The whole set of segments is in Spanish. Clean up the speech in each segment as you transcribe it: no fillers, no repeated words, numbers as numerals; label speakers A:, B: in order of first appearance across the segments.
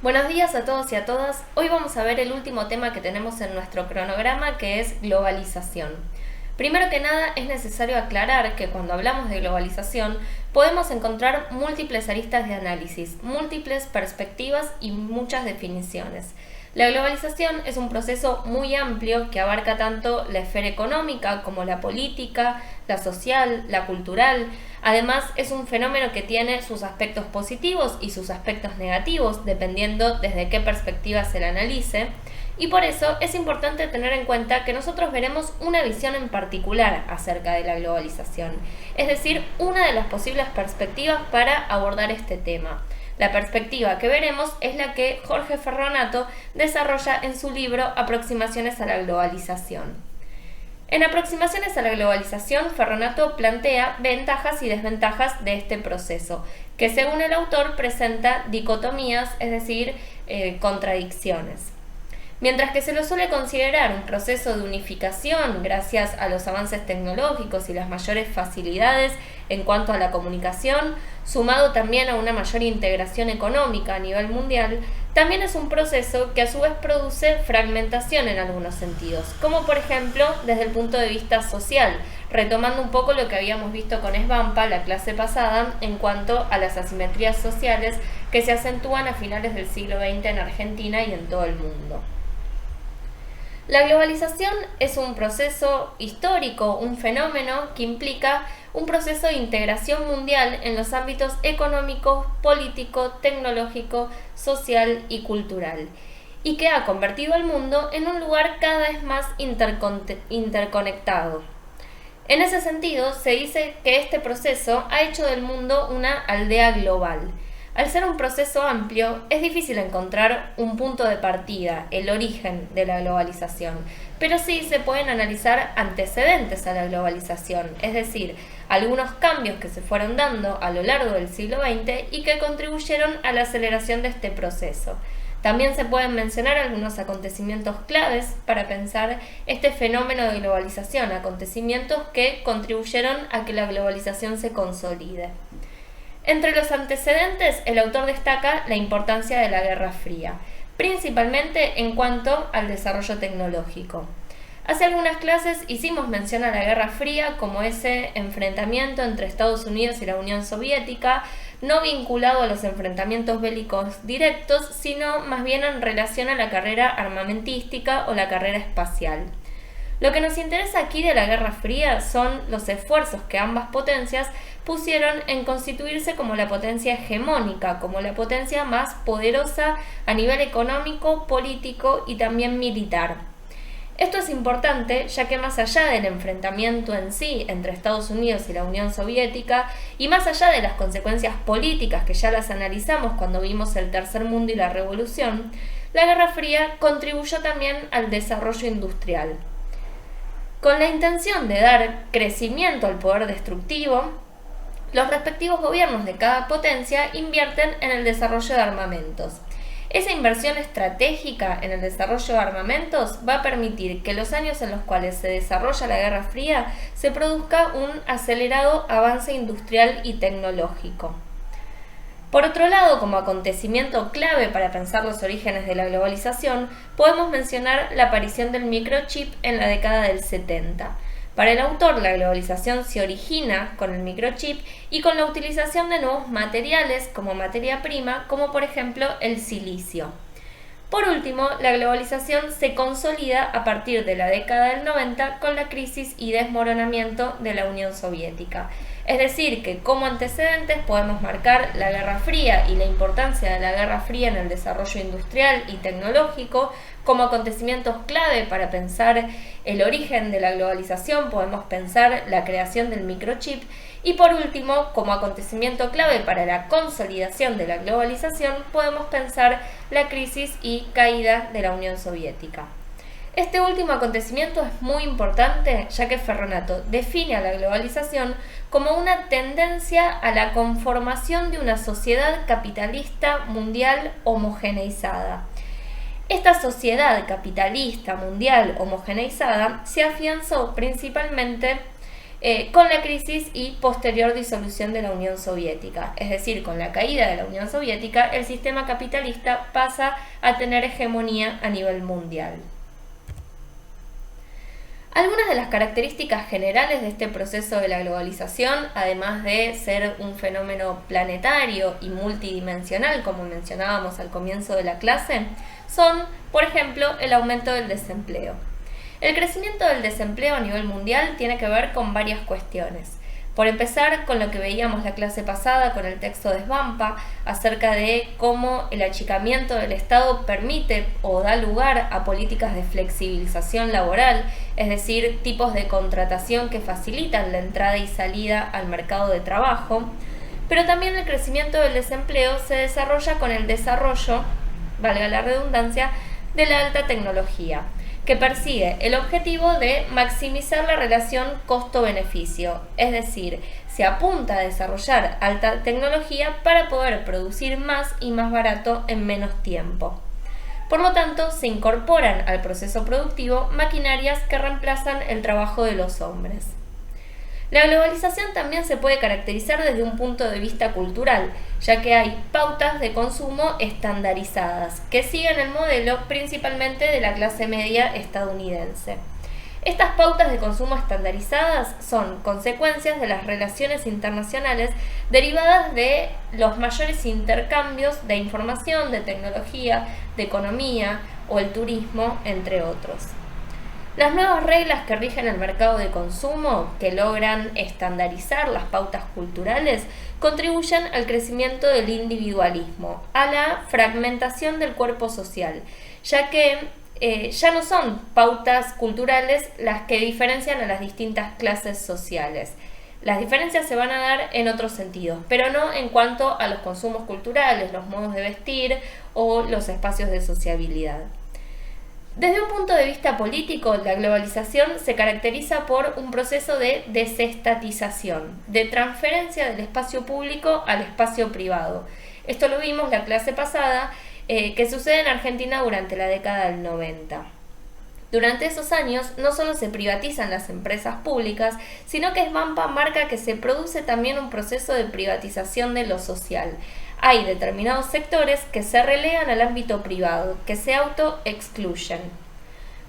A: Buenos días a todos y a todas. Hoy vamos a ver el último tema que tenemos en nuestro cronograma, que es globalización. Primero que nada, es necesario aclarar que cuando hablamos de globalización podemos encontrar múltiples aristas de análisis, múltiples perspectivas y muchas definiciones. La globalización es un proceso muy amplio que abarca tanto la esfera económica como la política, la social, la cultural. Además, es un fenómeno que tiene sus aspectos positivos y sus aspectos negativos, dependiendo desde qué perspectiva se la analice. Y por eso es importante tener en cuenta que nosotros veremos una visión en particular acerca de la globalización, es decir, una de las posibles perspectivas para abordar este tema. La perspectiva que veremos es la que Jorge Ferronato desarrolla en su libro Aproximaciones a la globalización. En Aproximaciones a la globalización, Ferronato plantea ventajas y desventajas de este proceso, que según el autor presenta dicotomías, es decir, contradicciones. Mientras que se lo suele considerar un proceso de unificación gracias a los avances tecnológicos y las mayores facilidades en cuanto a la comunicación, sumado también a una mayor integración económica a nivel mundial, también es un proceso que a su vez produce fragmentación en algunos sentidos, como por ejemplo desde el punto de vista social, retomando un poco lo que habíamos visto con Svampa la clase pasada en cuanto a las asimetrías sociales que se acentúan a finales del siglo XX en Argentina y en todo el mundo. La globalización es un proceso histórico, un fenómeno que implica un proceso de integración mundial en los ámbitos económico, político, tecnológico, social y cultural, y que ha convertido al mundo en un lugar cada vez más interconectado. En ese sentido, se dice que este proceso ha hecho del mundo una aldea global. Al ser un proceso amplio, es difícil encontrar un punto de partida, el origen de la globalización, pero sí se pueden analizar antecedentes a la globalización, es decir, algunos cambios que se fueron dando a lo largo del siglo XX y que contribuyeron a la aceleración de este proceso. También se pueden mencionar algunos acontecimientos claves para pensar este fenómeno de globalización, acontecimientos que contribuyeron a que la globalización se consolide. Entre los antecedentes, el autor destaca la importancia de la Guerra Fría, principalmente en cuanto al desarrollo tecnológico. Hace algunas clases hicimos mención a la Guerra Fría como ese enfrentamiento entre Estados Unidos y la Unión Soviética, no vinculado a los enfrentamientos bélicos directos, sino más bien en relación a la carrera armamentística o la carrera espacial. Lo que nos interesa aquí de la Guerra Fría son los esfuerzos que ambas potencias pusieron en constituirse como la potencia hegemónica, como la potencia más poderosa a nivel económico, político y también militar. Esto es importante ya que más allá del enfrentamiento en sí entre Estados Unidos y la Unión Soviética, y más allá de las consecuencias políticas que ya las analizamos cuando vimos el Tercer Mundo y la Revolución, la Guerra Fría contribuyó también al desarrollo industrial. Con la intención de dar crecimiento al poder destructivo, los respectivos gobiernos de cada potencia invierten en el desarrollo de armamentos. Esa inversión estratégica en el desarrollo de armamentos va a permitir que en los años en los cuales se desarrolla la Guerra Fría se produzca un acelerado avance industrial y tecnológico. Por otro lado, como acontecimiento clave para pensar los orígenes de la globalización, podemos mencionar la aparición del microchip en la década del 70. Para el autor, la globalización se origina con el microchip y con la utilización de nuevos materiales como materia prima, como por ejemplo el silicio. Por último, la globalización se consolida a partir de la década del 90 con la crisis y desmoronamiento de la Unión Soviética. Es decir, que como antecedentes podemos marcar la Guerra Fría y la importancia de la Guerra Fría en el desarrollo industrial y tecnológico. Como acontecimientos clave para pensar el origen de la globalización podemos pensar la creación del microchip y por último, como acontecimiento clave para la consolidación de la globalización podemos pensar la crisis y caída de la Unión Soviética. Este último acontecimiento es muy importante ya que Ferronato define a la globalización como una tendencia a la conformación de una sociedad capitalista mundial homogeneizada. Esta sociedad capitalista mundial homogeneizada se afianzó principalmente con la crisis y posterior disolución de la Unión Soviética. Es decir, con la caída de la Unión Soviética, el sistema capitalista pasa a tener hegemonía a nivel mundial. Algunas de las características generales de este proceso de la globalización, además de ser un fenómeno planetario y multidimensional, como mencionábamos al comienzo de la clase, son, por ejemplo, el aumento del desempleo. El crecimiento del desempleo a nivel mundial tiene que ver con varias cuestiones. Por empezar, con lo que veíamos la clase pasada con el texto de Svampa acerca de cómo el achicamiento del Estado permite o da lugar a políticas de flexibilización laboral, es decir, tipos de contratación que facilitan la entrada y salida al mercado de trabajo, pero también el crecimiento del desempleo se desarrolla con el desarrollo, valga la redundancia, de la alta tecnología, que persigue el objetivo de maximizar la relación costo-beneficio, es decir, se apunta a desarrollar alta tecnología para poder producir más y más barato en menos tiempo. Por lo tanto, se incorporan al proceso productivo maquinarias que reemplazan el trabajo de los hombres. La globalización también se puede caracterizar desde un punto de vista cultural, ya que hay pautas de consumo estandarizadas, que siguen el modelo principalmente de la clase media estadounidense. Estas pautas de consumo estandarizadas son consecuencias de las relaciones internacionales derivadas de los mayores intercambios de información, de tecnología, de economía o el turismo, entre otros. Las nuevas reglas que rigen el mercado de consumo, que logran estandarizar las pautas culturales, contribuyen al crecimiento del individualismo, a la fragmentación del cuerpo social, ya que ya no son pautas culturales las que diferencian a las distintas clases sociales. Las diferencias se van a dar en otros sentidos, pero no en cuanto a los consumos culturales, los modos de vestir o los espacios de sociabilidad. Desde un punto de vista político, la globalización se caracteriza por un proceso de desestatización, de transferencia del espacio público al espacio privado. Esto lo vimos la clase pasada, que sucede en Argentina durante la década del 90. Durante esos años no solo se privatizan las empresas públicas, sino que Svampa marca que se produce también un proceso de privatización de lo social. Hay determinados sectores que se relegan al ámbito privado, que se autoexcluyen.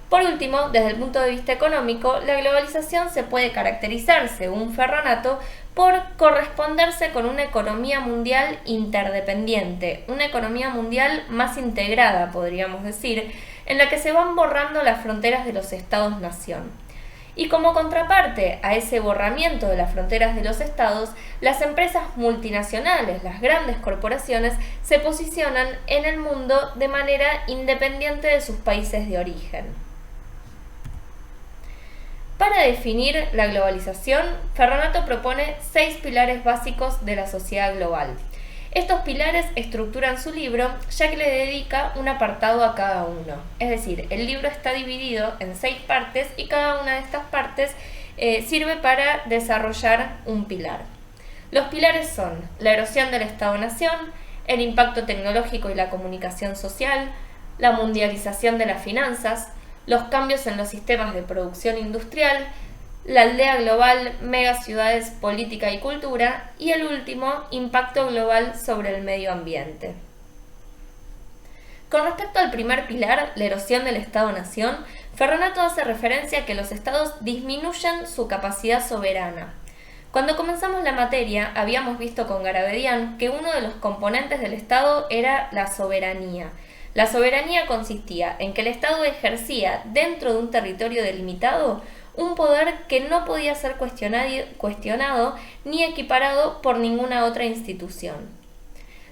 A: Por último, desde el punto de vista económico, la globalización se puede caracterizar, según Ferronato, por corresponderse con una economía mundial interdependiente, una economía mundial más integrada, podríamos decir, en la que se van borrando las fronteras de los estados-nación. Y como contraparte a ese borramiento de las fronteras de los estados, las empresas multinacionales, las grandes corporaciones, se posicionan en el mundo de manera independiente de sus países de origen. Para definir la globalización, Ferronato propone 6 pilares básicos de la sociedad global. Estos pilares estructuran su libro, ya que le dedica un apartado a cada uno. Es decir, el libro está dividido en 6 partes y cada una de estas partes sirve para desarrollar un pilar. Los pilares son la erosión del Estado-Nación, el impacto tecnológico y la comunicación social, la mundialización de las finanzas, los cambios en los sistemas de producción industrial, la aldea global, megaciudades, política y cultura, y el último, impacto global sobre el medio ambiente. Con respecto al primer pilar, la erosión del Estado-Nación, Ferronato hace referencia a que los estados disminuyen su capacidad soberana. Cuando comenzamos la materia, habíamos visto con Garabedian que uno de los componentes del Estado era la soberanía. La soberanía consistía en que el Estado ejercía dentro de un territorio delimitado un poder que no podía ser cuestionado ni equiparado por ninguna otra institución.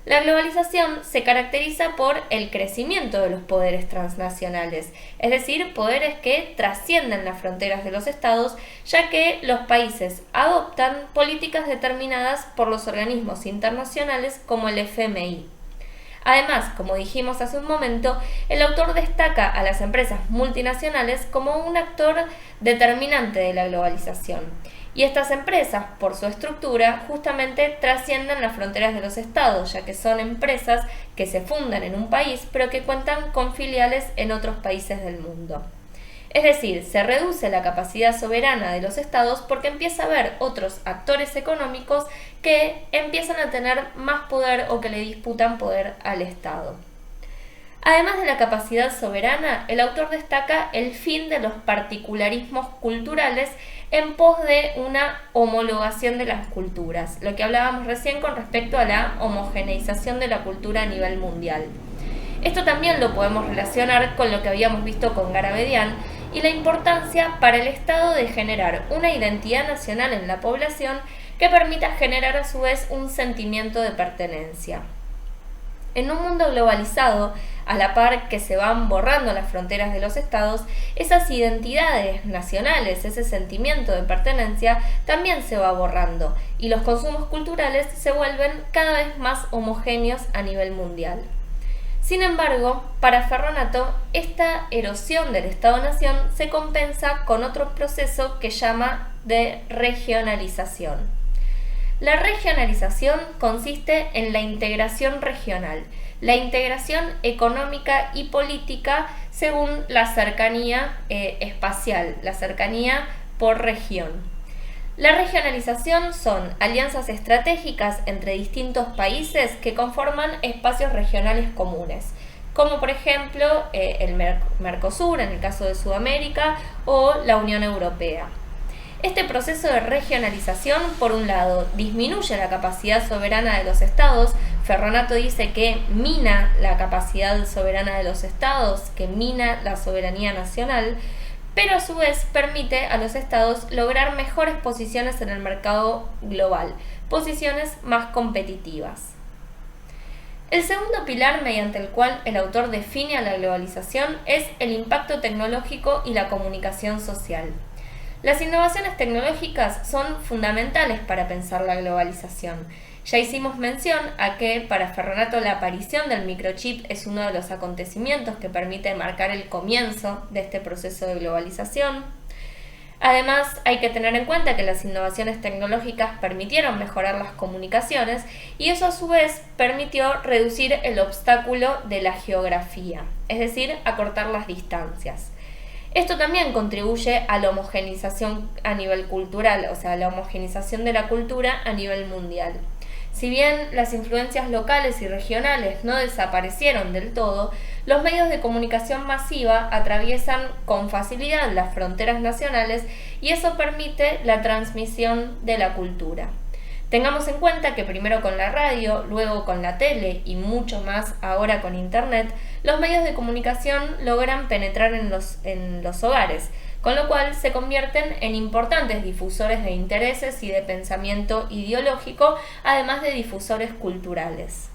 A: La globalización se caracteriza por el crecimiento de los poderes transnacionales, es decir, poderes que trascienden las fronteras de los estados, ya que los países adoptan políticas determinadas por los organismos internacionales como el FMI. Además, como dijimos hace un momento, el autor destaca a las empresas multinacionales como un actor determinante de la globalización. Y estas empresas, por su estructura, justamente trascienden las fronteras de los estados, ya que son empresas que se fundan en un país, pero que cuentan con filiales en otros países del mundo. Es decir, se reduce la capacidad soberana de los estados porque empieza a haber otros actores económicos que empiezan a tener más poder o que le disputan poder al Estado. Además de la capacidad soberana, el autor destaca el fin de los particularismos culturales en pos de una homologación de las culturas, lo que hablábamos recién con respecto a la homogeneización de la cultura a nivel mundial. Esto también lo podemos relacionar con lo que habíamos visto con Garabedian y la importancia para el Estado de generar una identidad nacional en la población que permita generar a su vez un sentimiento de pertenencia. En un mundo globalizado, a la par que se van borrando las fronteras de los estados, esas identidades nacionales, ese sentimiento de pertenencia, también se va borrando y los consumos culturales se vuelven cada vez más homogéneos a nivel mundial. Sin embargo, para Ferronato, esta erosión del Estado-Nación se compensa con otro proceso que llama de regionalización. La regionalización consiste en la integración regional, la integración económica y política según la cercanía espacial, la cercanía por región. La regionalización son alianzas estratégicas entre distintos países que conforman espacios regionales comunes, como por ejemplo el Mercosur en el caso de Sudamérica o la Unión Europea. Este proceso de regionalización, por un lado, disminuye la capacidad soberana de los estados. Ferronato dice que mina la capacidad soberana de los estados, que mina la soberanía nacional, pero a su vez permite a los estados lograr mejores posiciones en el mercado global, posiciones más competitivas. El segundo pilar mediante el cual el autor define a la globalización es el impacto tecnológico y la comunicación social. Las innovaciones tecnológicas son fundamentales para pensar la globalización. Ya hicimos mención a que para Ferronato la aparición del microchip es uno de los acontecimientos que permite marcar el comienzo de este proceso de globalización. Además, hay que tener en cuenta que las innovaciones tecnológicas permitieron mejorar las comunicaciones y eso a su vez permitió reducir el obstáculo de la geografía, es decir, acortar las distancias. Esto también contribuye a la homogeneización a nivel cultural, o sea, a la homogeneización de la cultura a nivel mundial. Si bien las influencias locales y regionales no desaparecieron del todo, los medios de comunicación masiva atraviesan con facilidad las fronteras nacionales y eso permite la transmisión de la cultura. Tengamos en cuenta que primero con la radio, luego con la tele y mucho más ahora con Internet, los medios de comunicación logran penetrar en los hogares, con lo cual se convierten en importantes difusores de intereses y de pensamiento ideológico, además de difusores culturales.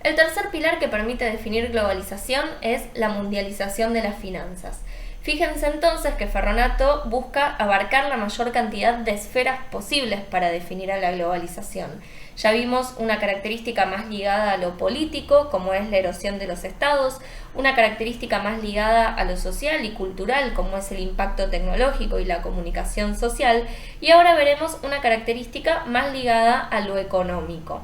A: El tercer pilar que permite definir globalización es la mundialización de las finanzas. Fíjense entonces que Ferronato busca abarcar la mayor cantidad de esferas posibles para definir a la globalización. Ya vimos una característica más ligada a lo político, como es la erosión de los estados, una característica más ligada a lo social y cultural, como es el impacto tecnológico y la comunicación social, y ahora veremos una característica más ligada a lo económico.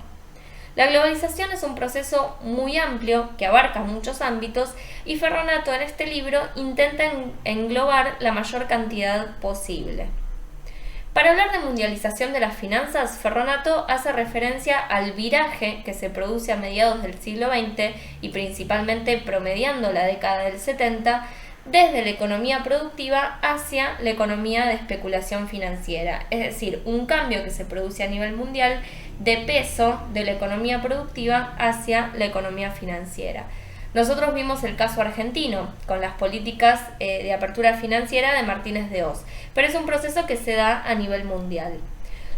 A: La globalización es un proceso muy amplio que abarca muchos ámbitos y Ferronato en este libro intenta englobar la mayor cantidad posible. Para hablar de mundialización de las finanzas, Ferronato hace referencia al viraje que se produce a mediados del siglo XX y principalmente promediando la década del 70, desde la economía productiva hacia la economía de especulación financiera, es decir, un cambio que se produce a nivel mundial de peso de la economía productiva hacia la economía financiera. Nosotros vimos el caso argentino con las políticas de apertura financiera de Martínez de Hoz, pero es un proceso que se da a nivel mundial.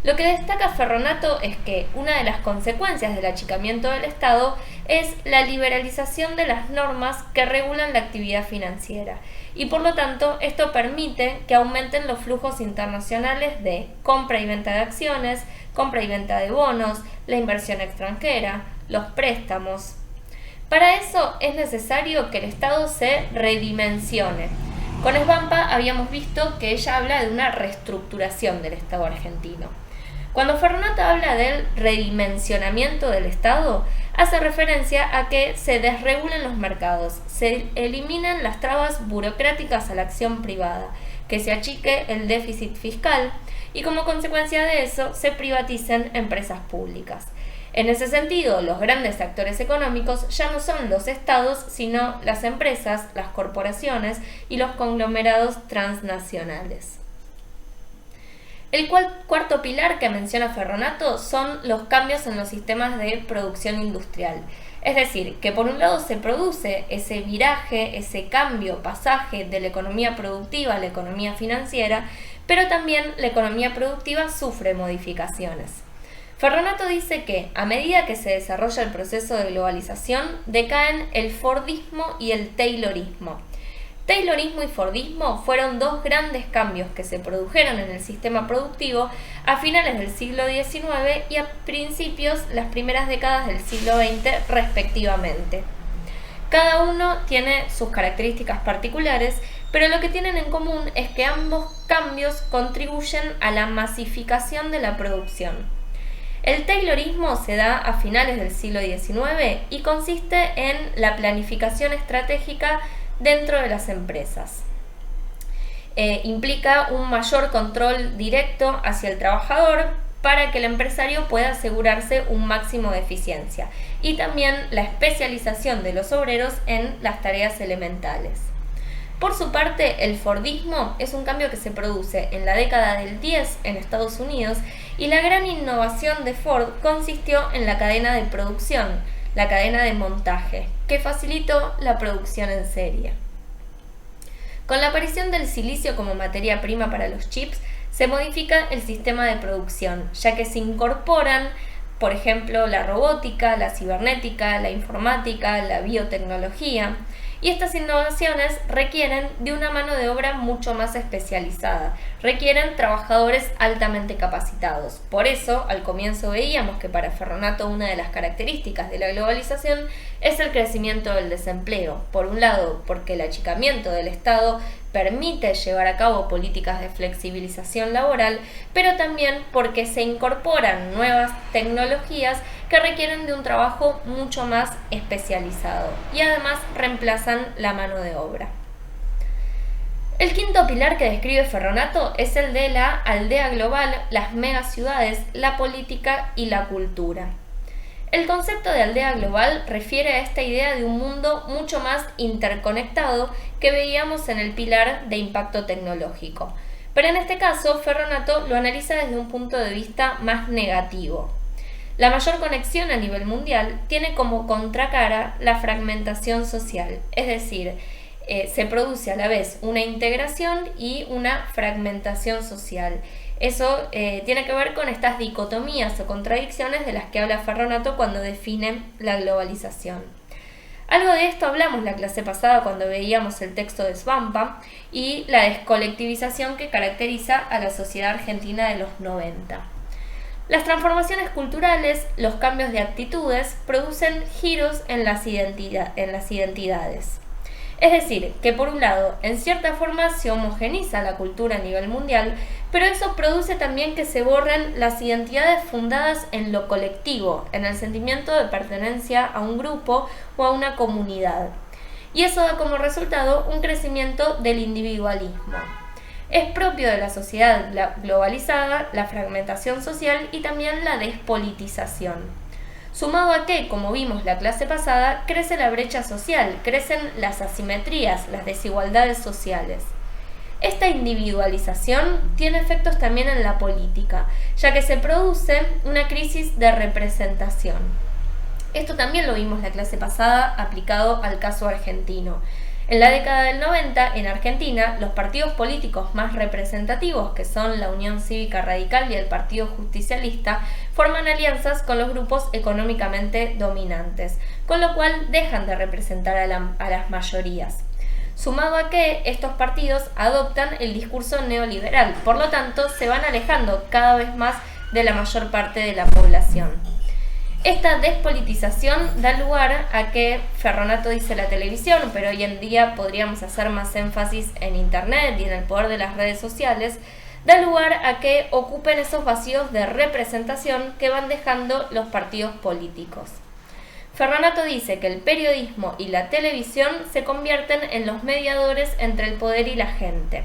A: Lo que destaca Ferronato es que una de las consecuencias del achicamiento del Estado es la liberalización de las normas que regulan la actividad financiera y por lo tanto esto permite que aumenten los flujos internacionales de compra y venta de acciones, compra y venta de bonos, la inversión extranjera, los préstamos. Para eso es necesario que el Estado se redimensione. Con Svampa habíamos visto que ella habla de una reestructuración del Estado argentino. Cuando Ferronato habla del redimensionamiento del Estado, hace referencia a que se desregulen los mercados, se eliminen las trabas burocráticas a la acción privada, que se achique el déficit fiscal y como consecuencia de eso se privaticen empresas públicas. En ese sentido, los grandes actores económicos ya no son los estados, sino las empresas, las corporaciones y los conglomerados transnacionales. El cuarto pilar que menciona Ferronato son los cambios en los sistemas de producción industrial. Es decir, que por un lado se produce ese viraje, ese cambio, pasaje de la economía productiva a la economía financiera, pero también la economía productiva sufre modificaciones. Ferronato dice que, a medida que se desarrolla el proceso de globalización, decaen el Fordismo y el Taylorismo. Taylorismo y Fordismo fueron dos grandes cambios que se produjeron en el sistema productivo a finales del siglo XIX y a principios, las primeras décadas del siglo XX, respectivamente. Cada uno tiene sus características particulares, pero lo que tienen en común es que ambos cambios contribuyen a la masificación de la producción. El Taylorismo se da a finales del siglo XIX y consiste en la planificación estratégica dentro de las empresas. Implica un mayor control directo hacia el trabajador para que el empresario pueda asegurarse un máximo de eficiencia y también la especialización de los obreros en las tareas elementales. Por su parte, el Fordismo es un cambio que se produce en la década del 10 en Estados Unidos y la gran innovación de Ford consistió en la cadena de producción, la cadena de montaje, que facilitó la producción en serie. Con la aparición del silicio como materia prima para los chips, se modifica el sistema de producción, ya que se incorporan, por ejemplo, la robótica, la cibernética, la informática, la biotecnología, y estas innovaciones requieren de una mano de obra mucho más especializada, requieren trabajadores altamente capacitados. Por eso, al comienzo veíamos que para Ferronato una de las características de la globalización es el crecimiento del desempleo. Por un lado, porque el achicamiento del Estado permite llevar a cabo políticas de flexibilización laboral, pero también porque se incorporan nuevas tecnologías que requieren de un trabajo mucho más especializado y además reemplazan la mano de obra. El quinto pilar que describe Ferronato es el de la aldea global, las megaciudades, la política y la cultura. El concepto de aldea global refiere a esta idea de un mundo mucho más interconectado que veíamos en el pilar de impacto tecnológico. Pero en este caso, Ferronato lo analiza desde un punto de vista más negativo. La mayor conexión a nivel mundial tiene como contracara la fragmentación social, es decir, se produce a la vez una integración y una fragmentación social. Eso tiene que ver con estas dicotomías o contradicciones de las que habla Ferronato cuando define la globalización. Algo de esto hablamos la clase pasada cuando veíamos el texto de Svampa y la descolectivización que caracteriza a la sociedad argentina de los 90. Las transformaciones culturales, los cambios de actitudes, producen giros en las identidades. Es decir, que por un lado, en cierta forma se homogeneiza la cultura a nivel mundial, pero eso produce también que se borren las identidades fundadas en lo colectivo, en el sentimiento de pertenencia a un grupo o a una comunidad. Y eso da como resultado un crecimiento del individualismo. Es propio de la sociedad globalizada la fragmentación social y también la despolitización. Sumado a que, como vimos la clase pasada, crece la brecha social, crecen las asimetrías, las desigualdades sociales. Esta individualización tiene efectos también en la política, ya que se produce una crisis de representación. Esto también lo vimos la clase pasada aplicado al caso argentino. En la década del 90, en Argentina, los partidos políticos más representativos, que son la Unión Cívica Radical y el Partido Justicialista, forman alianzas con los grupos económicamente dominantes, con lo cual dejan de representar a las mayorías. Sumado a que estos partidos adoptan el discurso neoliberal, por lo tanto se van alejando cada vez más de la mayor parte de la población. Esta despolitización da lugar a que, Ferronato dice la televisión, pero hoy en día podríamos hacer más énfasis en Internet y en el poder de las redes sociales, da lugar a que ocupen esos vacíos de representación que van dejando los partidos políticos. Ferronato dice que el periodismo y la televisión se convierten en los mediadores entre el poder y la gente.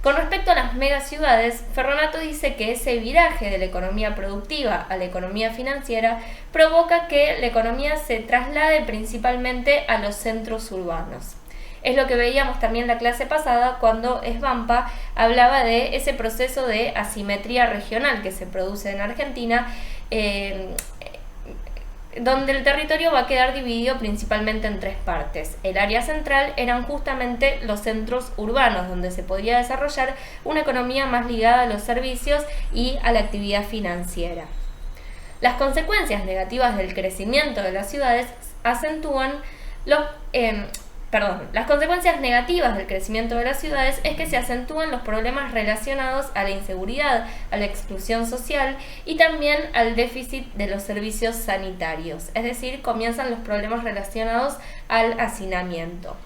A: Con respecto a las megaciudades, Ferronato dice que ese viraje de la economía productiva a la economía financiera provoca que la economía se traslade principalmente a los centros urbanos. Es lo que veíamos también la clase pasada cuando Svampa hablaba de ese proceso de asimetría regional que se produce en Argentina, donde el territorio va a quedar dividido principalmente en tres partes. El área central eran justamente los centros urbanos, donde se podía desarrollar una economía más ligada a los servicios y a la actividad financiera. Las consecuencias negativas del crecimiento de las ciudades las consecuencias negativas del crecimiento de las ciudades es que se acentúan los problemas relacionados a la inseguridad, a la exclusión social y también al déficit de los servicios sanitarios, es decir, comienzan los problemas relacionados al hacinamiento.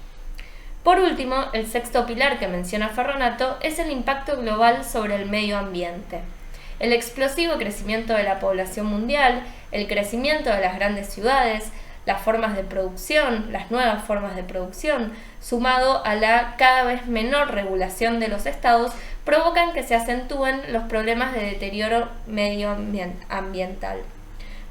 A: Por último, el sexto pilar que menciona Ferronato es el impacto global sobre el medio ambiente. El explosivo crecimiento de la población mundial, el crecimiento de las grandes ciudades, las formas de producción, las nuevas formas de producción, sumado a la cada vez menor regulación de los estados, provocan que se acentúen los problemas de deterioro medioambiental,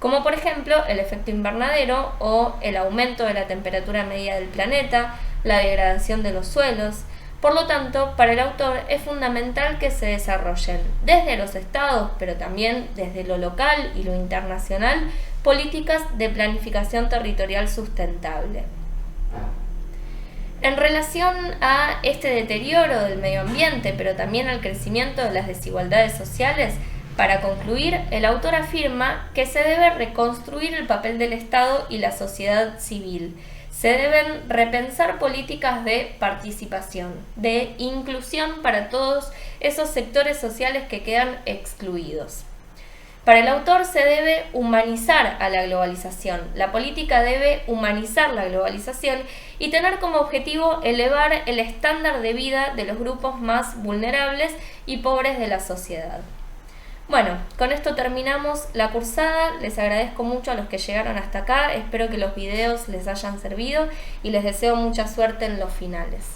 A: como por ejemplo el efecto invernadero o el aumento de la temperatura media del planeta, la degradación de los suelos. Por lo tanto, para el autor es fundamental que se desarrollen desde los estados, pero también desde lo local y lo internacional, políticas de planificación territorial sustentable. En relación a este deterioro del medio ambiente, pero también al crecimiento de las desigualdades sociales, para concluir, el autor afirma que se debe reconstruir el papel del Estado y la sociedad civil. Se deben repensar políticas de participación, de inclusión para todos esos sectores sociales que quedan excluidos. Para el autor se debe humanizar a la globalización. La política debe humanizar la globalización y tener como objetivo elevar el estándar de vida de los grupos más vulnerables y pobres de la sociedad. Bueno, con esto terminamos la cursada. Les agradezco mucho a los que llegaron hasta acá. Espero que los videos les hayan servido y les deseo mucha suerte en los finales.